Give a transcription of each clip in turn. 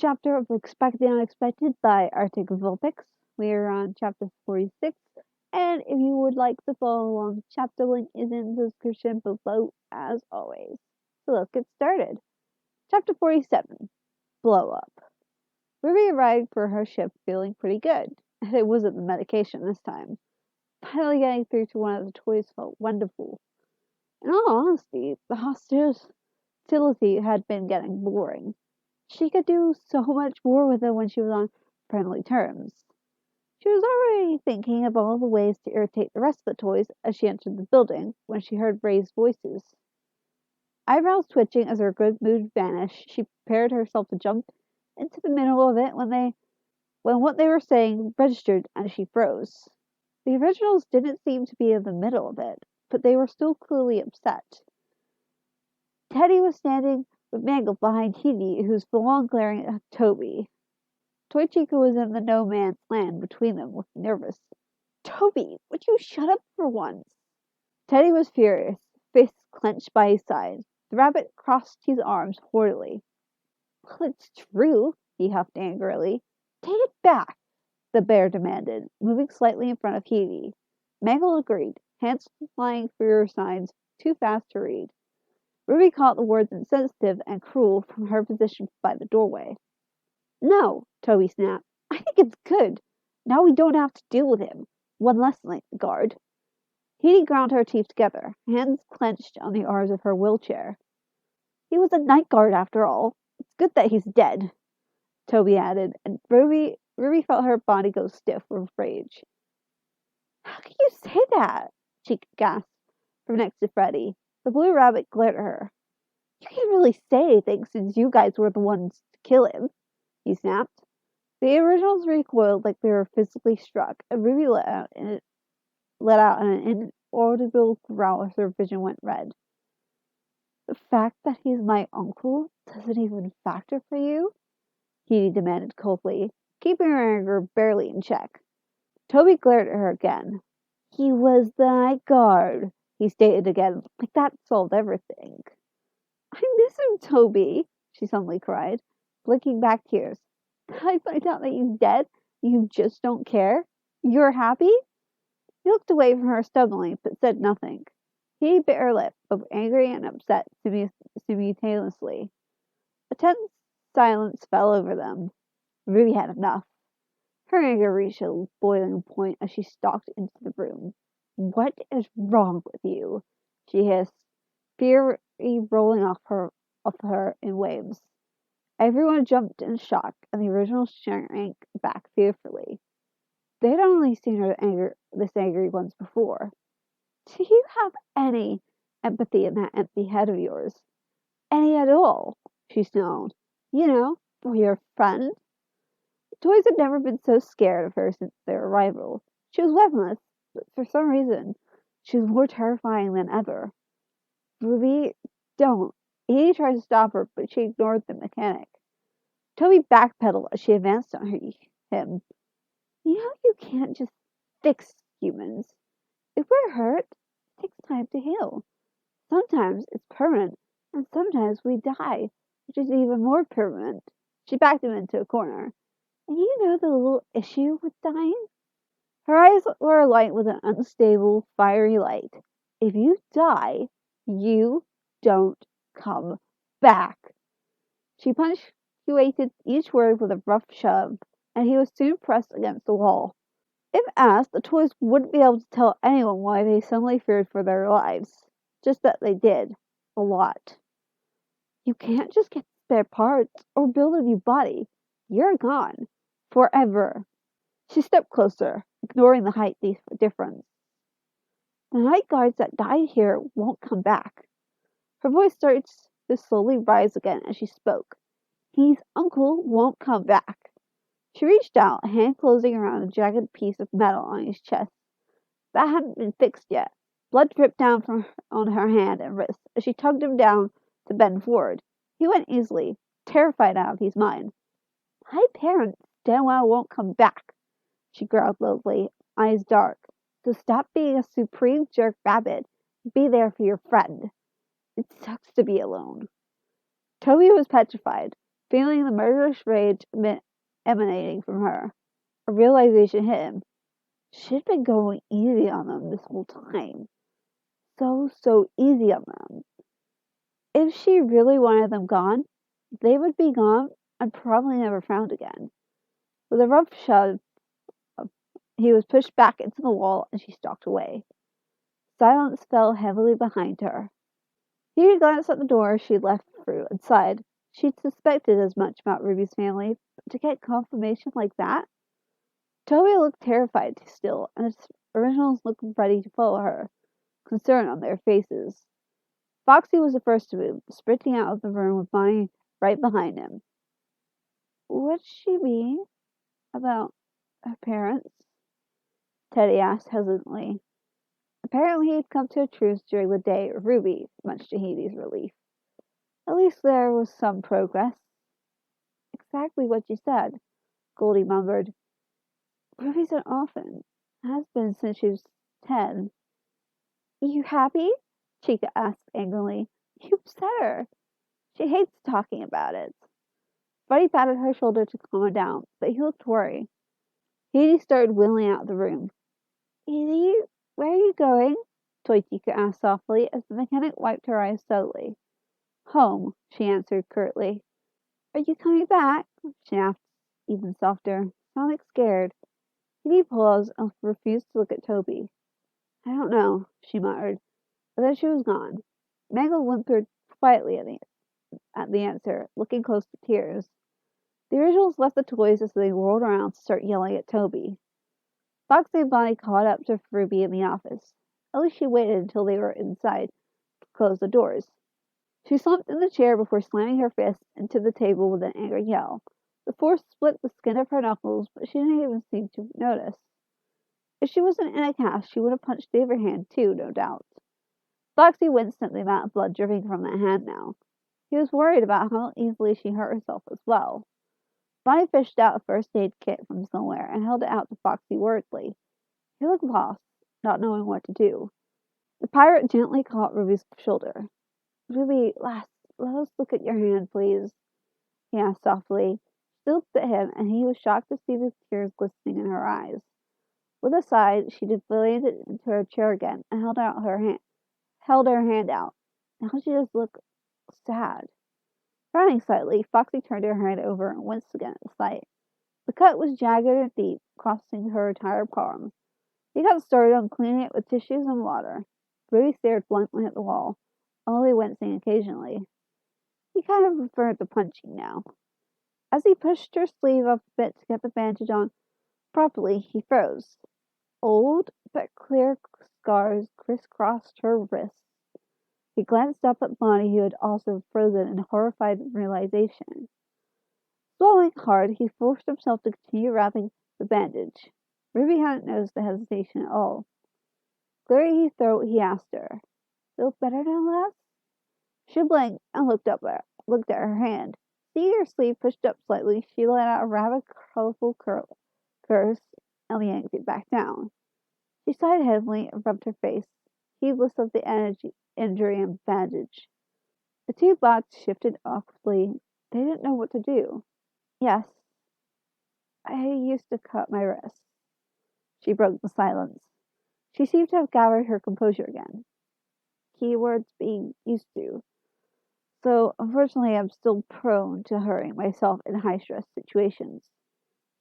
chapter of Expect the Unexpected by Arctic Vulpix. We are on chapter 46, and if you would like to follow along, the chapter link is in the description below as always. So let's get started. Chapter 47, Blow Up. Ruby arrived for her ship feeling pretty good, and it wasn't the medication this time. Finally getting through to one of the toys felt wonderful. In all honesty, the hostility had been getting boring. She could do so much more with it when she was on friendly terms. She was already thinking of all the ways to irritate the rest of the toys as she entered the building when she heard raised voices. Eyebrows twitching as her good mood vanished, she prepared herself to jump into the middle of it when what they were saying registered and she froze. The originals didn't seem to be in the middle of it, but they were still clearly upset. Teddy was standing with Mangle behind Hebe, who's full on glaring at Toby. Toy Chica was in the no man's land between them, looking nervous. Toby, would you shut up for once? Teddy was furious, fists clenched by his side. The rabbit crossed his arms haughtily. Well, it's true, he huffed angrily. Take it back, the bear demanded, moving slightly in front of Hebe. Mangle agreed, hands flying fear signs too fast to read. Ruby caught the words insensitive and cruel from her position by the doorway. No, Toby snapped. I think it's good. Now we don't have to deal with him. One less night guard. Edie ground her teeth together, hands clenched on the arms of her wheelchair. He was a night guard after all. It's good that he's dead, Toby added, and Ruby felt her body go stiff with rage. How can you say that? She gasped from next to Freddie. The blue rabbit glared at her. You can't really say anything since you guys were the ones to kill him, he snapped. The originals recoiled like they were physically struck, and Ruby let out an inaudible growl as her vision went red. The fact that he's my uncle doesn't even factor for you? He demanded coldly, keeping her anger barely in check. Toby glared at her again. He was the night guard, he stated again, like that solved everything. I miss him, Toby, she suddenly cried, blinking back tears. I find out that he's dead, you just don't care? You're happy? He looked away from her stubbornly, but said nothing. He bit her lip, both angry and upset simultaneously. A tense silence fell over them. Ruby had enough. Her anger reached a boiling point as she stalked into the room. What is wrong with you? She hissed, fury rolling off her in waves. Everyone jumped in shock, and the originals shrank back fearfully. They'd only seen her this angry once before. Do you have any empathy in that empty head of yours? Any at all? She snarled. You know, for your friend? The toys had never been so scared of her since their arrival. She was weaponless, but for some reason, she was more terrifying than ever. Ruby, don't. Edie tried to stop her, but she ignored the mechanic. Toby backpedaled as she advanced on him. You know you can't just fix humans. If we're hurt, it takes time to heal. Sometimes it's permanent, and sometimes we die, which is even more permanent. She backed him into a corner. And you know the little issue with dying? Her eyes were alight with an unstable, fiery light. If you die, you don't come back. She punctuated each word with a rough shove, and he was soon pressed against the wall. If asked, the toys wouldn't be able to tell anyone why they suddenly feared for their lives. Just that they did. A lot. You can't just get spare parts or build a new body. You're gone. Forever. She stepped closer, ignoring the height difference. The night guards that died here won't come back. Her voice started to slowly rise again as she spoke. His uncle won't come back. She reached out, a hand closing around a jagged piece of metal on his chest. That hadn't been fixed yet. Blood dripped down on her hand and wrist as she tugged him down to bend forward. He went easily, terrified out of his mind. My parents damn well won't come back, she growled lowly, eyes dark. So stop being a supreme jerk rabbit and be there for your friend. It sucks to be alone. Toby was petrified. feeling the murderous rage emanating from her. A realization hit him. She'd been going easy on them this whole time. So easy on them. If she really wanted them gone, they would be gone and probably never found again. With a rough shove, he was pushed back into the wall and she stalked away. Silence fell heavily behind her. He glanced at the door she'd left through and sighed. She'd suspected as much about Ruby's family, but to get confirmation like that? Toby looked terrified still, and its originals looked ready to follow her, concern on their faces. Foxy was the first to move, sprinting out of the room with Bonnie right behind him. What'd she mean about her parents? Teddy asked hesitantly. Apparently he'd come to a truce during the day of Ruby, much to Healy's relief. At least there was some progress. Exactly what you said, Goldie mumbled. Ruby's an orphan. Has been since she was 10. You happy? Chica asked angrily. You upset her. She hates talking about it. Buddy patted her shoulder to calm her down, but he looked worried. Heidi started wheeling out of the room. Edie, where are you going? Toy Chica asked softly as the mechanic wiped her eyes slowly. Home, she answered curtly. Are you coming back? She asked, even softer. Sounded scared. Edie paused and refused to look at Toby. I don't know, she muttered. But then she was gone. Mangle whimpered quietly at the answer, looking close to tears. The originals left the toys as they whirled around to start yelling at Toby. Foxy and Bonnie caught up to Ruby in the office. At least she waited until they were inside to close the doors. She slumped in the chair before slamming her fist into the table with an angry yell. The force split the skin of her knuckles, but she didn't even seem to notice. If she wasn't in a cast, she would have punched the other hand too, no doubt. Foxy winced at the amount of blood dripping from that hand now. He was worried about how easily she hurt herself as well. Bonnie fished out a first aid kit from somewhere and held it out to Foxy worriedly. He looked lost, not knowing what to do. The pirate gently caught Ruby's shoulder. Ruby, lass, let us look at your hand, please, he asked softly. She looked at him, and he was shocked to see the tears glistening in her eyes. With a sigh, she deflated into her chair again and held her hand out. Now she just looked sad. Frowning slightly, Foxy turned her hand over and winced again at the sight. The cut was jagged and deep, crossing her entire palm. He got started on cleaning it with tissues and water. Ruby stared blankly at the wall, only wincing occasionally. He kind of preferred the punching now. As he pushed her sleeve up a bit to get the bandage on properly, he froze. Old but clear scars crisscrossed her wrists. He glanced up at Bonnie, who had also frozen in horrified realization. Swallowing hard, he forced himself to continue wrapping the bandage. Ruby hadn't noticed the hesitation at all. Clearing his throat, he asked her, Feel better now, lass? She blinked and looked at her hand. Seeing her sleeve pushed up slightly, she let out a rather colorful curse and yanked it back down. She sighed heavily and rubbed her face, heedless of the injury and bandage. The two bots shifted awkwardly. They didn't know what to do. Yes, I used to cut my wrist. She broke the silence. She seemed to have gathered her composure again. Keywords being used to. So, unfortunately, I'm still prone to hurting myself in high-stress situations.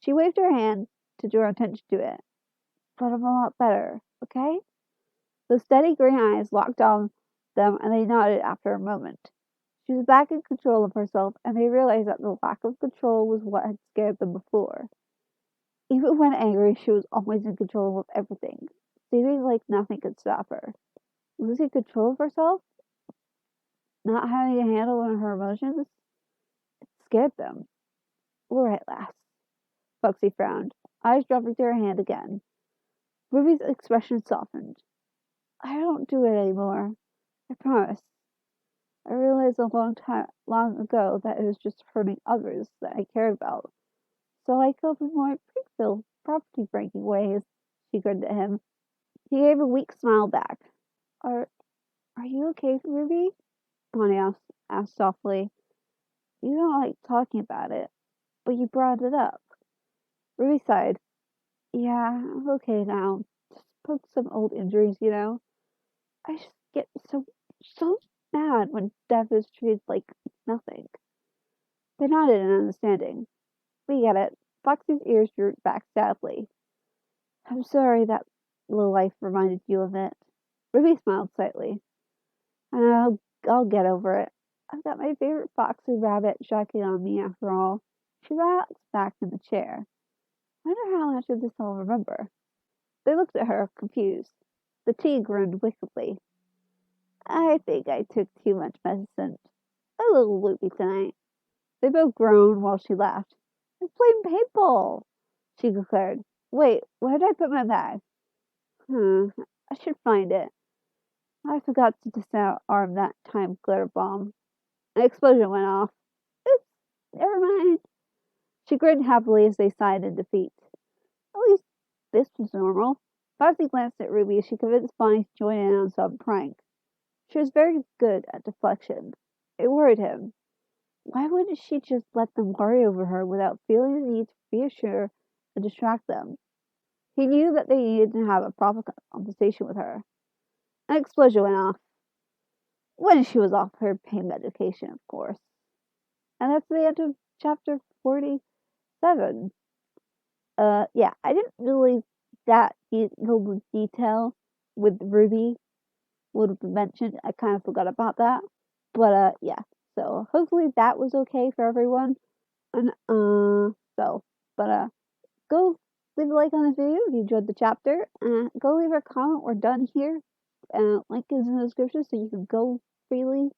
She waved her hand to draw attention to it. But I'm a lot better, okay? The steady green eyes locked on them, and they nodded after a moment. She was back in control of herself, and they realized that the lack of control was what had scared them before. Even when angry, she was always in control of everything, seeming like nothing could stop her. Losing control of herself? Not having a handle on her emotions? It scared them. All right, lass. Foxy frowned, eyes dropping to her hand again. Ruby's expression softened. I don't do it anymore. I promise. I realized long ago that it was just hurting others that I cared about. So I cope in more pre-filled, property-breaking ways, she grinned at him. He gave a weak smile back. Are you okay, Ruby? Bonnie asked softly. You don't like talking about it, but you brought it up. Ruby sighed. Yeah, I'm okay now. Just poke some old injuries, you know? I just get so mad when death is treated like it's nothing. They nodded in understanding. We get it. Foxy's ears drooped back sadly. I'm sorry that little life reminded you of it. Ruby smiled slightly. I'll get over it. I've got my favorite foxy rabbit shocking on me after all. She relaxed back in the chair. I wonder how much of this I'll remember. They looked at her, confused. The tea grinned wickedly. I think I took too much medicine. A little loopy tonight. They both groaned while she laughed. I'm playing paintball, she declared. Wait, where did I put my bag? I should find it. I forgot to disarm that time glitter bomb. An explosion went off. Oops, never mind. She grinned happily as they sighed in defeat. At least this was normal. Foxy glanced at Ruby as she convinced Bonnie to join in on some prank. She was very good at deflection. It worried him. Why wouldn't she just let them worry over her without feeling the need to reassure and distract them? He knew that they needed to have a proper conversation with her. An explosion went off. When she was off her pain medication, of course. And that's the end of chapter 47. Yeah, I didn't really that the detail with Ruby would have been mentioned. I kind of forgot about that. But yeah. So hopefully that was okay for everyone. And go leave a like on this video if you enjoyed the chapter. Go leave a comment. We're done here. Link is in the description so you can go freely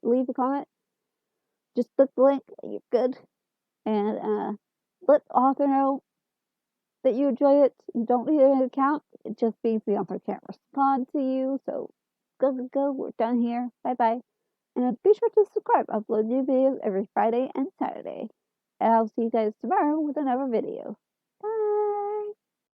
leave a comment. Just click the link. You're good. And let the author know that you enjoy it. You don't need an account. It just means the author can't respond to you. So go. We're done here. Bye bye. And be sure to subscribe. I upload new videos every Friday and Saturday. And I'll see you guys tomorrow with another video.